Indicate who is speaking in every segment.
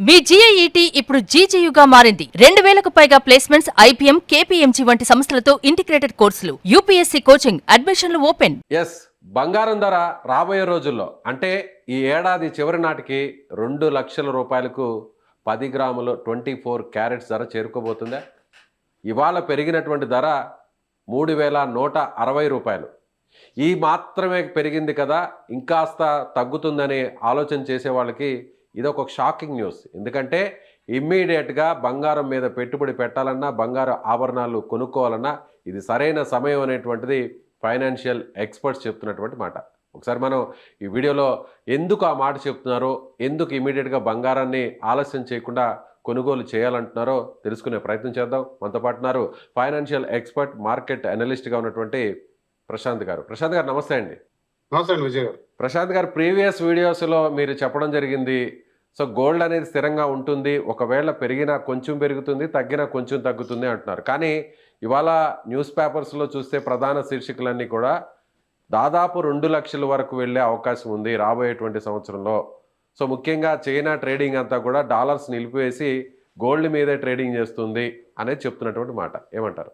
Speaker 1: మీ జీఐఈటీ ఇప్పుడు జీజేయుగా మారింది. 2000కు పైగా ప్లేస్మెంట్స్, ఐపీఎం, కేపీఎంజీ వంటి సంస్థలతో ఇంటిగ్రేటెడ్ కోర్సులు, యూపీఎస్సీ కోచింగ్, అడ్మిషన్లు ఓపెన్.
Speaker 2: ఎస్, బంగారం ధర రాబోయే రోజుల్లో అంటే ఈ ఏడాది చివరి నాటికి 2 లక్షల రూపాయలకు 10 గ్రాములు 24 క్యారెట్స్ ధర చేరుకోబోతుందా? ఇవాళ పెరిగినటువంటి ధర 3160 రూపాయలు. ఈ మాత్రమే పెరిగింది కదా, ఇంకాస్త తగ్గుతుందని ఆలోచన చేసే వాళ్ళకి ఇదొక షాకింగ్ న్యూస్. ఎందుకంటే ఇమ్మీడియట్గా బంగారం మీద పెట్టుబడి పెట్టాలన్నా, బంగారు ఆభరణాలు కొనుక్కోవాలన్నా ఇది సరైన సమయం అనేటువంటిది ఫైనాన్షియల్ ఎక్స్పర్ట్స్ చెప్తున్నటువంటి మాట. ఒకసారి మనం ఈ వీడియోలో ఎందుకు ఆ మాట చెప్తున్నారో, ఎందుకు ఇమ్మీడియట్గా బంగారాన్ని ఆలస్యం చేయకుండా కొనుగోలు చేయాలంటున్నారో తెలుసుకునే ప్రయత్నం చేద్దాం. మనతో పాటున్నారు ఫైనాన్షియల్ ఎక్స్పర్ట్, మార్కెట్ అనలిస్ట్గా ఉన్నటువంటి ప్రశాంత్ గారు. ప్రశాంత్ గారు నమస్తే అండి.
Speaker 3: నమస్తే అండి విజయ్ గారు.
Speaker 2: ప్రశాంత్ గారు, ప్రీవియస్ వీడియోస్లో మీరు చెప్పడం జరిగింది, సో గోల్డ్ అనేది స్థిరంగా ఉంటుంది, ఒకవేళ పెరిగినా కొంచెం పెరుగుతుంది, తగ్గినా కొంచెం తగ్గుతుంది అంటున్నారు. కానీ ఇవాళ న్యూస్ పేపర్స్లో చూస్తే ప్రధాన శీర్షికలన్నీ కూడా దాదాపు 2 లక్షల వరకు వెళ్ళే అవకాశం ఉంది రాబోయేటువంటి సంవత్సరంలో. సో ముఖ్యంగా చైనా ట్రేడింగ్ అంతా కూడా డాలర్స్ నిలిపివేసి గోల్డ్ మీదే ట్రేడింగ్ చేస్తుంది అనేది చెప్తున్నటువంటి మాట. ఏమంటారు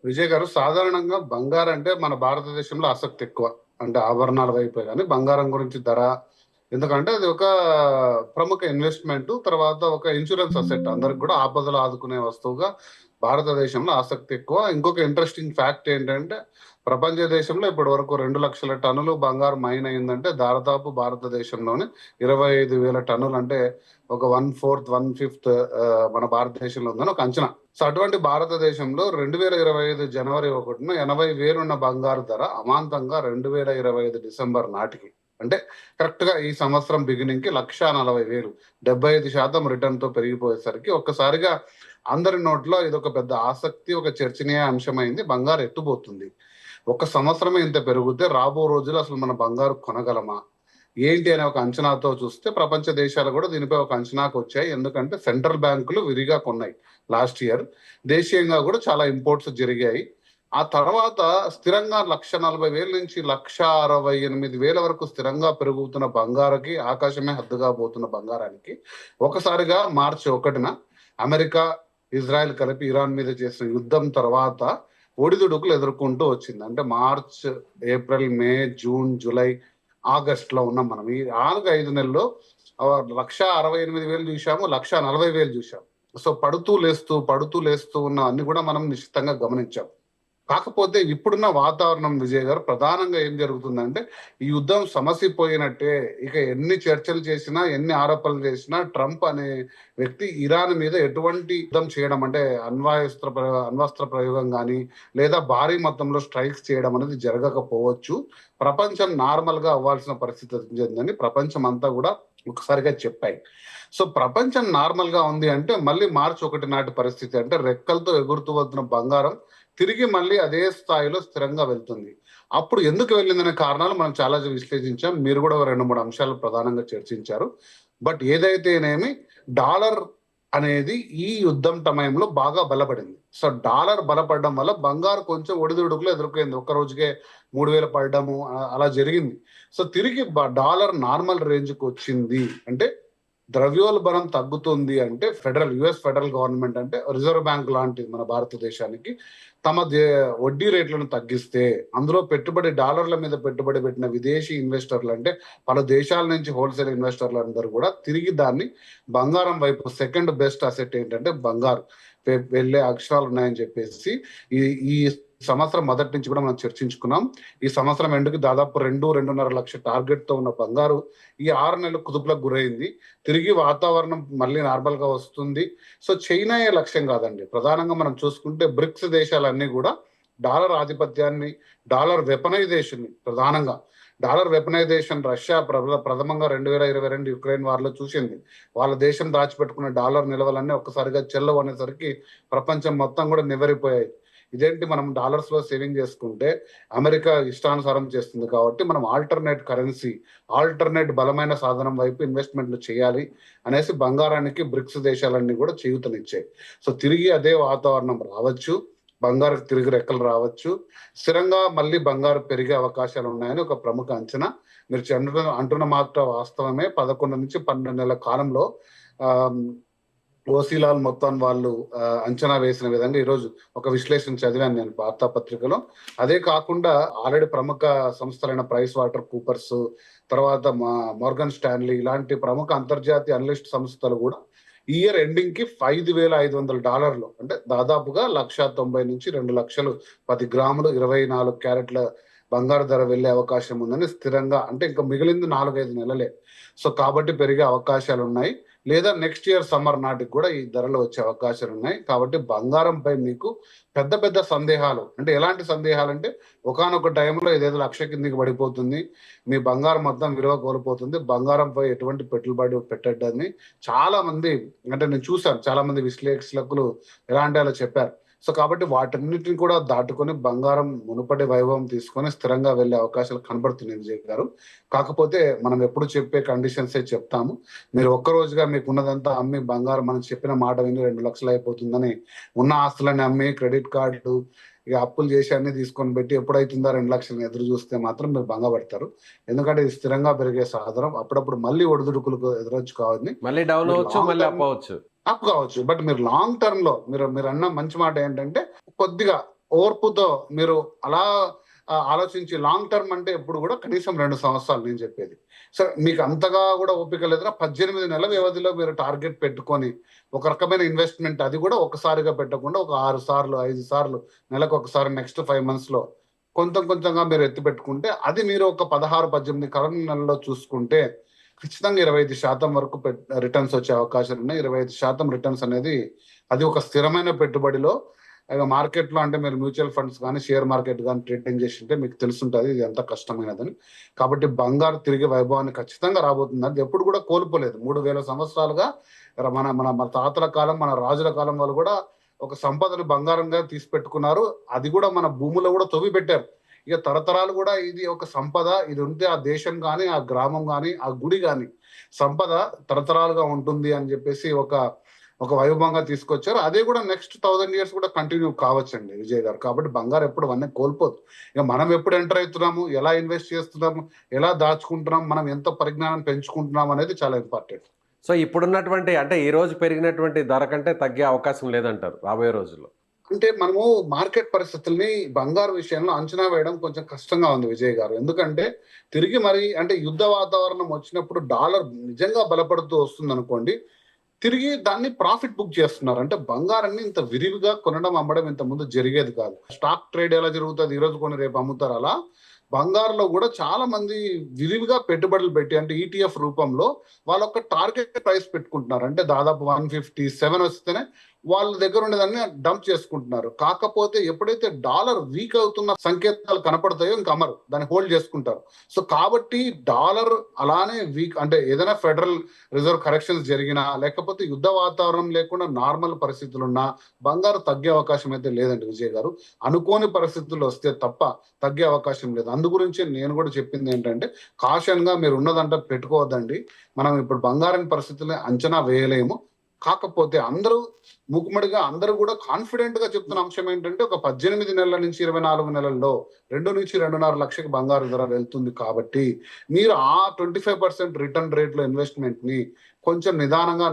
Speaker 3: విజయ్ గారు, సాధారణంగా బంగారం అంటే మన భారతదేశంలో ఆసక్తి ఎక్కువ, అంటే ఆభరణాల వైపే. కానీ బంగారం గురించి ధర, ఎందుకంటే అది ఒక ప్రముఖ ఇన్వెస్ట్మెంట్, తర్వాత ఒక ఇన్సూరెన్స్ అసెట్, అందరికి కూడా ఆపదలు ఆదుకునే వస్తువుగా భారతదేశంలో ఆసక్తి ఎక్కువ. ఇంకొక ఇంట్రెస్టింగ్ ఫ్యాక్ట్ ఏంటంటే, ప్రపంచ దేశంలో ఇప్పటి వరకు 2 లక్షల టన్నులు బంగారం మైన్ అయిందంటే దాదాపు భారతదేశంలోనే 25,000 టన్నులు, అంటే ఒక 1/4 1/5 మన భారతదేశంలో ఉందని ఒక అంచనా. సో అటువంటి భారతదేశంలో 2025 జనవరి 1న 80,000 ఉన్న బంగారు ధర అమాంతంగా 2025 డిసెంబర్ నాటికి, అంటే కరెక్ట్ గా ఈ సంవత్సరం బిగినింగ్ కి 140,000, 75% రిటర్న్ తో పెరిగిపోయేసరికి ఒక్కసారిగా అందరి నోట్లో ఇదొక పెద్ద ఆసక్తి, ఒక చర్చనీయ అంశమైంది. బంగారు ఎట్టుపోతుంది, ఒక సంవత్సరమే ఇంత పెరిగితే రాబో రోజులు అసలు మన బంగారు కొనగలమా ఏంటి అనే ఒక అంచనాతో చూస్తే ప్రపంచ దేశాలు కూడా దీనిపై ఒక అంచనాకు వచ్చాయి. ఎందుకంటే సెంట్రల్ బ్యాంకులు విరిగా కొన్నాయి లాస్ట్ ఇయర్, దేశీయంగా కూడా చాలా ఇంపోర్ట్స్ జరిగాయి. ఆ తర్వాత స్థిరంగా 140,000 నుంచి 168,000 వరకు స్థిరంగా పెరుగుతున్న బంగారుకి, ఆకాశమే హద్దుగా పోతున్న బంగారానికి ఒకసారిగా మార్చి 1న అమెరికా, ఇజ్రాయెల్ కలిపి ఇరాన్ మీద చేసిన యుద్ధం తర్వాత ఒడిదుడుకులు ఎదుర్కొంటూ వచ్చింది. అంటే మార్చ్, ఏప్రిల్, మే, జూన్, జూలై, ఆగస్ట్ లో ఉన్నాం మనం. ఈ 4-5 నెలల్లో 168,000 చూసాము, 140,000 చూసాము. సో పడుతూ లేస్తూ ఉన్న అన్ని కూడా మనం నిశ్చితంగా గమనించాం. కాకపోతే ఇప్పుడున్న వాతావరణం విజయ్ గారు, ప్రధానంగా ఏం జరుగుతుందంటే ఈ యుద్ధం సమసిపోయినట్టే. ఇక ఎన్ని చర్చలు చేసినా, ఎన్ని ఆరోపణలు చేసినా, ట్రంప్ అనే వ్యక్తి ఇరాన్ మీద ఎటువంటి యుద్ధం చేయడం, అంటే అణ్వస్త్ర ప్రయోగం కానీ లేదా భారీ మొత్తంలో స్ట్రైక్స్ చేయడం అనేది జరగకపోవచ్చు. ప్రపంచం నార్మల్ గా అవ్వాల్సిన పరిస్థితి వచ్చిందని ప్రపంచం అంతా కూడా ఒకసారిగా చెప్పాయి. సో ప్రపంచం నార్మల్ గా ఉంది అంటే మళ్ళీ మార్చి 1 నాటి పరిస్థితి, అంటే రెక్కలతో ఎగురుతూ వస్తున్న బంగారం తిరిగి మళ్ళీ అదే స్థాయిలో స్థిరంగా వెళ్తుంది. అప్పుడు ఎందుకు వెళ్ళిందనే కారణాలు మనం చాలా విశ్లేషించాం. మీరు కూడా 2-3 అంశాలు ప్రధానంగా చర్చించారు. బట్ ఏదైతేనేమి డాలర్ అనేది ఈ యుద్ధం సమయంలో బాగా బలపడింది. సో డాలర్ బలపడడం వల్ల బంగారు కొంచెం ఒడిదుడుకులు ఎదుర్కొంది. ఒక్క రోజుకే 3,000 పడడము అలా జరిగింది. సో తిరిగి డాలర్ నార్మల్ రేంజ్కి వచ్చింది. అంటే ద్రవ్యోల్బణం తగ్గుతుంది అంటే యుఎస్ ఫెడరల్ గవర్నమెంట్, అంటే రిజర్వ్ బ్యాంక్ లాంటిది మన భారతదేశానికి, తమ వడ్డీ రేట్లను తగ్గిస్తే అందులో డాలర్ల మీద పెట్టుబడి పెట్టిన విదేశీ ఇన్వెస్టర్లు, అంటే పలు దేశాల నుంచి హోల్సేల్ ఇన్వెస్టర్లు అందరూ కూడా తిరిగి దాన్ని బంగారం వైపు, సెకండ్ బెస్ట్ అసెట్ ఏంటంటే బంగారు వెళ్ళే అక్షరాలు ఉన్నాయని చెప్పేసి ఈ సంవత్సరం మొదటి నుంచి కూడా మనం చర్చించుకున్నాం. ఈ సంవత్సరం ఎండుకి దాదాపు 2-2.5 లక్షల టార్గెట్ తో ఉన్న బంగారు ఈ 6 నెలలు కుదుపులకు గురైంది. తిరిగి వాతావరణం మళ్ళీ నార్మల్ గా వస్తుంది. సో చైనాయే లక్ష్యం కాదండి. ప్రధానంగా మనం చూసుకుంటే బ్రిక్స్ దేశాలన్నీ కూడా డాలర్ ఆధిపత్యాన్ని, డాలర్ వెపనైజేషన్, ప్రధానంగా డాలర్ వెపనైజేషన్ రష్యా ప్రథమంగా 2022 యుక్రెయిన్ వార్లో చూసింది. వాళ్ళ దేశం దాచిపెట్టుకున్న డాలర్ నిల్వలన్నీ ఒక్కసారిగా చెల్లవు అనేసరికి ప్రపంచం మొత్తం కూడా నివ్వెరపోయాయి. ఇదేంటి, మనం డాలర్స్ లో సేవింగ్ చేసుకుంటే అమెరికా ఇష్టానుసారం చేస్తుంది కాబట్టి మనం ఆల్టర్నేట్ కరెన్సీ, ఆల్టర్నేట్ బలమైన సాధనం వైపు ఇన్వెస్ట్మెంట్లు చేయాలి అనేసి బంగారానికి బ్రిక్స్ దేశాలన్నీ కూడా చేయూతనిచ్చాయి. సో తిరిగి అదే వాతావరణం రావచ్చు, బంగారు తిరిగి రెక్కలు రావచ్చు, స్థిరంగా మళ్ళీ బంగారు పెరిగే అవకాశాలు ఉన్నాయని ఒక ప్రముఖ అంచనా. మీరు అంటున్న మాట వాస్తవమే. 11 నుంచి 12 నెలల కాలంలో ఓసీలాల్ మొత్తం వాళ్ళు అంచనా వేసిన విధంగా ఈరోజు ఒక విశ్లేషణ చదివాను నేను వార్తాపత్రికలో. అదే కాకుండా ఆల్రెడీ ప్రముఖ సంస్థలైన ప్రైస్ వాటర్ కూపర్స్, తర్వాత మోర్గన్ స్టాన్లీ ఇలాంటి ప్రముఖ అంతర్జాతీయ అనలిస్ట్ సంస్థలు కూడా ఈ ఇయర్ ఎండింగ్ కి $5,500 అంటే దాదాపుగా 1,90,000 నుంచి 2,00,000 10 గ్రాములు 24 క్యారెట్ల బంగారు ధర వెళ్లే అవకాశం ఉందని స్థిరంగా, అంటే ఇంకా మిగిలింది 4-5 నెలలే. సో కాబట్టి పెరిగే అవకాశాలు ఉన్నాయి, లేదా నెక్స్ట్ ఇయర్ సమ్మర్ నాటికి కూడా ఈ ధరలు వచ్చే అవకాశాలు ఉన్నాయి. కాబట్టి బంగారంపై మీకు పెద్ద పెద్ద సందేహాలు, అంటే ఎలాంటి సందేహాలు అంటే ఒకానొక టైంలో ఇదేదో 1,00,000 కిందికి పడిపోతుంది, మీ బంగారం మొత్తం విలువ కోల్పోతుంది, బంగారంపై ఎటువంటి పెట్టుబడి పెట్టద్దని చాలా మంది, అంటే నేను చూశాను చాలా మంది విశ్లేషకులు ఎలాంటి అలా చెప్పారు. సో కాబట్టి వాటన్నిటిని కూడా దాటుకొని బంగారం మునుపటి వైభవం తీసుకొని స్థిరంగా వెళ్లే అవకాశాలు కనబడుతున్నాయి విజయ్ గారు. కాకపోతే మనం ఎప్పుడు చెప్పే కండిషన్సే చెప్తాము. మీరు ఒక్క రోజుగా మీకు ఉన్నదంతా అమ్మి బంగారం మనం చెప్పిన మాట విని 2 లక్షలు అయిపోతుందని ఉన్న ఆస్తులన్నీ అమ్మి క్రెడిట్ కార్డు ఇక అప్పులు చేసి అన్ని తీసుకొని పెట్టి ఎప్పుడైతుందా 2 లక్షలు ఎదురు చూస్తే మాత్రం మీరు భంగపడతారు. ఎందుకంటే ఇది స్థిరంగా పెరిగే సాధనం, అప్పుడప్పుడు మళ్ళీ ఒడిదుడుకులకు ఎదురొచ్చు కావద్దని,
Speaker 2: మళ్ళీ డౌన్ అవ్వచ్చు, మళ్ళీ అప్ అవ్వచ్చు,
Speaker 3: అప్ కావచ్చు. బట్ మీరు లాంగ్ టర్మ్ లో మీరు అన్న మంచి మాట ఏంటంటే కొద్దిగా ఓర్పుతో మీరు అలా ఆలోచించి, లాంగ్ టర్మ్ అంటే ఎప్పుడు కూడా కనీసం 2 సంవత్సరాలు నేను చెప్పేది. సో మీకు అంతగా కూడా ఓపిక లేదురా 18 నెలల వ్యవధిలో మీరు టార్గెట్ పెట్టుకొని ఒక రకమైన ఇన్వెస్ట్మెంట్, అది కూడా ఒకసారిగా పెట్టకుండా ఒక 6 సార్లు 5 సార్లు నెలకు ఒకసారి నెక్స్ట్ 5 months లో కొంచెంగా మీరు ఎత్తి పెట్టుకుంటే, అది మీరు ఒక 16-18 కరెంట్ నెలలో చూసుకుంటే ఖచ్చితంగా 25% వరకు రిటర్న్స్ వచ్చే అవకాశాలు ఉన్నాయి. 25% రిటర్న్స్ అనేది అది ఒక స్థిరమైన పెట్టుబడిలో. మార్కెట్లో అంటే మీరు మ్యూచువల్ ఫండ్స్ కానీ షేర్ మార్కెట్ కానీ ట్రేడింగ్ చేస్తుంటే మీకు తెలుసుంటుంది ఇది ఎంత కష్టమైనదని. కాబట్టి బంగారు తిరిగి వైభవాన్ని ఖచ్చితంగా రాబోతుంది. అది ఎప్పుడు కూడా కోల్పోలేదు. 3,000 సంవత్సరాలుగా మన మన మన తాతల కాలం, మన రాజుల కాలం వాళ్ళు కూడా ఒక సంపదను బంగారంగా తీసి పెట్టుకున్నారు. అది కూడా మన భూములో కూడా తవ్వి పెట్టారు. ఇక తరతరాలు కూడా ఇది ఒక సంపద, ఇది ఉంటే ఆ దేశం కానీ ఆ గ్రామం కానీ ఆ గుడి కానీ సంపద తరతరాలుగా ఉంటుంది అని చెప్పేసి ఒక వైభవంగా తీసుకొచ్చారు. అదే కూడా నెక్స్ట్ 1000 years కూడా కంటిన్యూ కావచ్చండి విజయ్ గారు. కాబట్టి బంగారు ఎప్పుడు అవన్నీ కోల్పోదు. ఇక మనం ఎప్పుడు ఎంటర్ అవుతున్నాము, ఎలా ఇన్వెస్ట్ చేస్తున్నాము, ఎలా దాచుకుంటున్నాం, మనం ఎంత పరిజ్ఞానం పెంచుకుంటున్నాం అనేది చాలా ఇంపార్టెంట్.
Speaker 2: సో ఇప్పుడున్నటువంటి, అంటే ఈ రోజు పెరిగినటువంటి ధర కంటే తగ్గే అవకాశం లేదంటారు రాబోయే రోజుల్లో?
Speaker 3: అంటే మనము మార్కెట్ పరిస్థితుల్ని బంగారు విషయంలో అంచనా వేయడం కొంచెం కష్టంగా ఉంది విజయ్ గారు. ఎందుకంటే తిరిగి మరి అంటే యుద్ధ వాతావరణం వచ్చినప్పుడు డాలర్ నిజంగా బలపడుతూ వస్తుంది అనుకోండి, తిరిగి దాన్ని ప్రాఫిట్ బుక్ చేస్తున్నారు. అంటే బంగారాన్ని ఇంత విరివిగా కొనడం అమ్మడం ఇంత ముందు జరిగేది కాదు. స్టాక్ ట్రేడ్ ఎలా జరుగుతుంది, ఈ రోజు కొని రేపు అమ్ముతారు, అలా బంగారులో కూడా చాలా మంది విరివిగా పెట్టుబడులు పెట్టి, అంటే ETF రూపంలో వాళ్ళ ఒక టార్గెట్ ప్రైస్ పెట్టుకుంటున్నారు. అంటే దాదాపు 157 వస్తేనే వాళ్ళ దగ్గర ఉండేదాన్ని డంప్ చేసుకుంటున్నారు. కాకపోతే ఎప్పుడైతే డాలర్ వీక్ అవుతున్న సంకేతాలు కనపడతాయో ఇంకా అమరు, దాన్ని హోల్డ్ చేసుకుంటారు. సో కాబట్టి డాలర్ అలానే వీక్, అంటే ఏదైనా ఫెడరల్ రిజర్వ్ కరెక్షన్స్ జరిగినా, లేకపోతే యుద్ధ వాతావరణం లేకుండా నార్మల్ పరిస్థితులున్నా బంగారు తగ్గే అవకాశం అయితే లేదండి విజయ్ గారు. అనుకోని పరిస్థితులు వస్తే తప్ప తగ్గే అవకాశం లేదు. అందు గురించి నేను కూడా చెప్పింది ఏంటంటే కాషన్ గా మీరు ఉన్నదంటే పెట్టుకోవద్దండి. మనం ఇప్పుడు బంగారం పరిస్థితుల్ని అంచనా వేయలేము. కాకపోతే అందరూ మూకుమ్మడిగా అందరూ కూడా కాన్ఫిడెంట్ గా చెప్తున్న అంశం ఏంటంటే ఒక 18 నెలల నుంచి 24 నెలల్లో 2 నుంచి 2.5 లక్షకి బంగారు ధర వెళ్తుంది. కాబట్టి మీరు ఆ 25% రిటర్న్ రేట్ లో ఇన్వెస్ట్మెంట్ ని కొంచెం నిదానంగా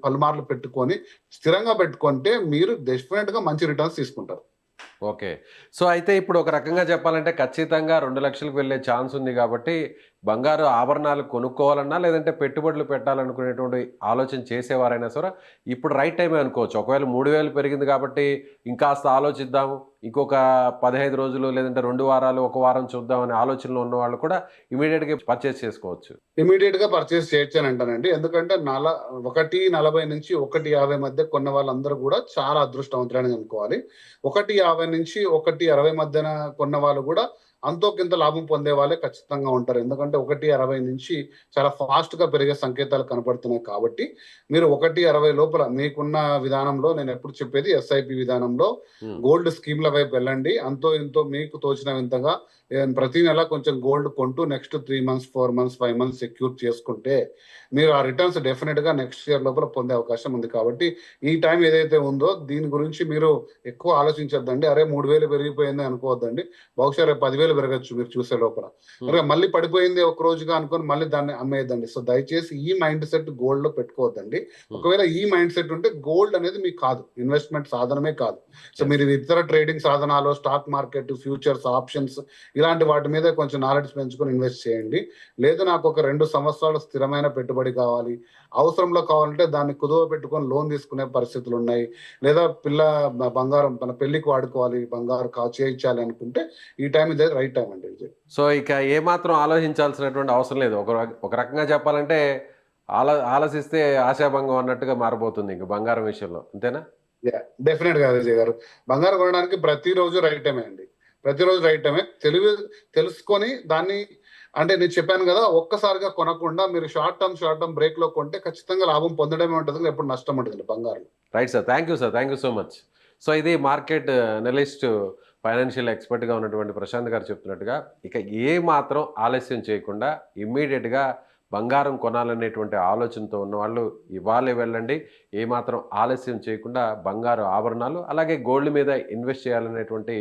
Speaker 3: పలుమార్లు పెట్టుకొని స్థిరంగా పెట్టుకుంటే మీరు డెఫినెట్ గా మంచి రిటర్న్స్ తీసుకుంటారు.
Speaker 2: ఓకే. సో అయితే ఇప్పుడు ఒక రకంగా చెప్పాలంటే ఖచ్చితంగా 2 లక్షలకు వెళ్ళే ఛాన్స్ ఉంది కాబట్టి బంగారు ఆభరణాలు కొనుక్కోవాలన్నా, లేదంటే పెట్టుబడులు పెట్టాలనుకునేటువంటి ఆలోచన చేసేవారైనా సరే ఇప్పుడు రైట్ టైమే అనుకోవచ్చు. ఒకవేళ 3,000 పెరిగింది కాబట్టి ఇంకాస్త ఆలోచిద్దాము, ఇంకొక 15 రోజులు లేదంటే 2 వారాలు, 1 వారం చూద్దాం అనే ఆలోచనలో ఉన్న వాళ్ళు కూడా ఇమీడియట్గా పర్చేస్ చేసుకోవచ్చు.
Speaker 3: ఇమీడియట్ గా పర్చేస్ చేయొచ్చు అని అంటానండి. ఎందుకంటే 1.40 నుంచి 1.50 మధ్య కొన్న వాళ్ళందరూ కూడా చాలా అదృష్టవంతులని అనుకోవాలి. 1.50 నుంచి 1.60 మధ్యన కొన్న వాళ్ళు కూడా అంతోకింత లాభం పొందే వాళ్ళే ఖచ్చితంగా ఉంటారు. ఎందుకంటే 1.60 నుంచి చాలా ఫాస్ట్ గా పెరిగే సంకేతాలు కనపడుతున్నాయి. కాబట్టి మీరు 1.60 లోపల మీకున్న విధానంలో, నేను ఎప్పుడు చెప్పేది SIP విధానంలో గోల్డ్ స్కీమ్ల వైపు వెళ్ళండి. అంతో ఇంతో మీకు తోచిన వింతగా ప్రతి నెల కొంచెం గోల్డ్ కొంటూ next 3 months 4 months 5 months secure చేసుకుంటే మీరు ఆ రిటర్న్స్ డెఫినెట్ గా నెక్స్ట్ ఇయర్ లోపల పొందే అవకాశం ఉంది. కాబట్టి ఈ టైం ఏదైతే ఉందో దీని గురించి మీరు ఎక్కువ ఆలోచించొద్దండి. అరే 3,000 పెరిగిపోయింది అనుకోవద్దండి. బహుశా రేపు 10,000 రూపాయలు పెరగచ్చు మీరు చూసే లోపల. కనుక మళ్ళీ పడిపోయింది ఒక రోజుగా అనుకొని మళ్ళీ దాన్ని అమ్మేయద్దండి. సో దయచేసి ఈ మైండ్ సెట్ గోల్డ్ లో పెట్టుకోవద్దండి. ఒకవేళ ఈ మైండ్ సెట్ ఉంటే గోల్డ్ అనేది మీకు కాదు, ఇన్వెస్ట్మెంట్ సాధనమే కాదు. సో మీరు ఇతర ట్రేడింగ్ సాధనాలు, స్టాక్ మార్కెట్, ఫ్యూచర్స్, ఆప్షన్స్ ఇలాంటి వాటి మీద కొంచెం నాలెడ్జ్ పెంచుకొని ఇన్వెస్ట్ చేయండి. లేదు నాకు ఒక 2 సంవత్సరాలు స్థిరమైన పెట్టుబడి కావాలి, అవసరంలో కావాలంటే దాన్ని కుదువ పెట్టుకొని లోన్ తీసుకునే పరిస్థితులు ఉన్నాయి, లేదా బంగారం మన పెళ్లికి వాడుకోవాలి, బంగారు చేయించాలి అనుకుంటే ఈ టైం ఇదే రైట్ టైం అండి విజయ్.
Speaker 2: సో ఇక ఏమాత్రం ఆలోచించాల్సినటువంటి అవసరం లేదు. ఒక రకంగా చెప్పాలంటే ఆలోచిస్తే ఆశాభంగం అన్నట్టుగా మారిపోతుంది ఇంక బంగారం విషయంలో, అంతేనా?
Speaker 3: డెఫినెట్ గా విజయ్ గారు, బంగారం కొనడానికి ప్రతిరోజు రైట్ టైమే అండి, ప్రతిరోజు రైట్ టైమే. తెలుసుకొని దాన్ని, అంటే నేను చెప్పాను కదా, ఒక్కసారిగా కొనకుండా మీరు షార్ట్ టర్మ్ బ్రేక్ లో కొంటే ఖచ్చితంగా లాభం పొందడమే ఉంటుంది, ఎప్పుడు నష్టం ఉంటుంది బంగారం.
Speaker 2: Right sir, thank you sir, thank you so much. So ఇది మార్కెట్ అనలిస్ట్, ఫైనాన్షియల్ ఎక్స్పర్ట్గా ఉన్నటువంటి ప్రశాంత్ గారు చెప్తున్నట్టుగా ఇక ఏ మాత్రం ఆలస్యం చేయకుండా ఇమ్మీడియట్గా బంగారం కొనాలనేటువంటి ఆలోచనతో ఉన్నవాళ్ళు ఇవాళే వెళ్ళండి. ఏమాత్రం ఆలస్యం చేయకుండా బంగారు ఆభరణాలు అలాగే గోల్డ్ మీద ఇన్వెస్ట్ చేయాలనేటువంటి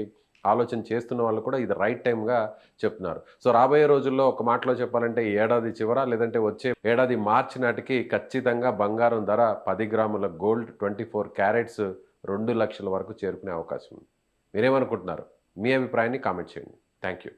Speaker 2: ఆలోచన చేస్తున్న వాళ్ళు కూడా ఇది రైట్ టైంగా చెప్తున్నారు. సో రాబోయే రోజుల్లో ఒక మాటలో చెప్పాలంటే ఈ ఏడాది చివర లేదంటే వచ్చే ఏడాది మార్చి నాటికి ఖచ్చితంగా బంగారం ధర 10 గ్రాముల గోల్డ్ 24 క్యారెట్స్ 2 లక్షల వరకు చేరుకునే అవకాశం ఉంది. మీరేమనుకుంటున్నారు? మీ అభిప్రాయాన్ని కామెంట్ చేయండి. Thank you.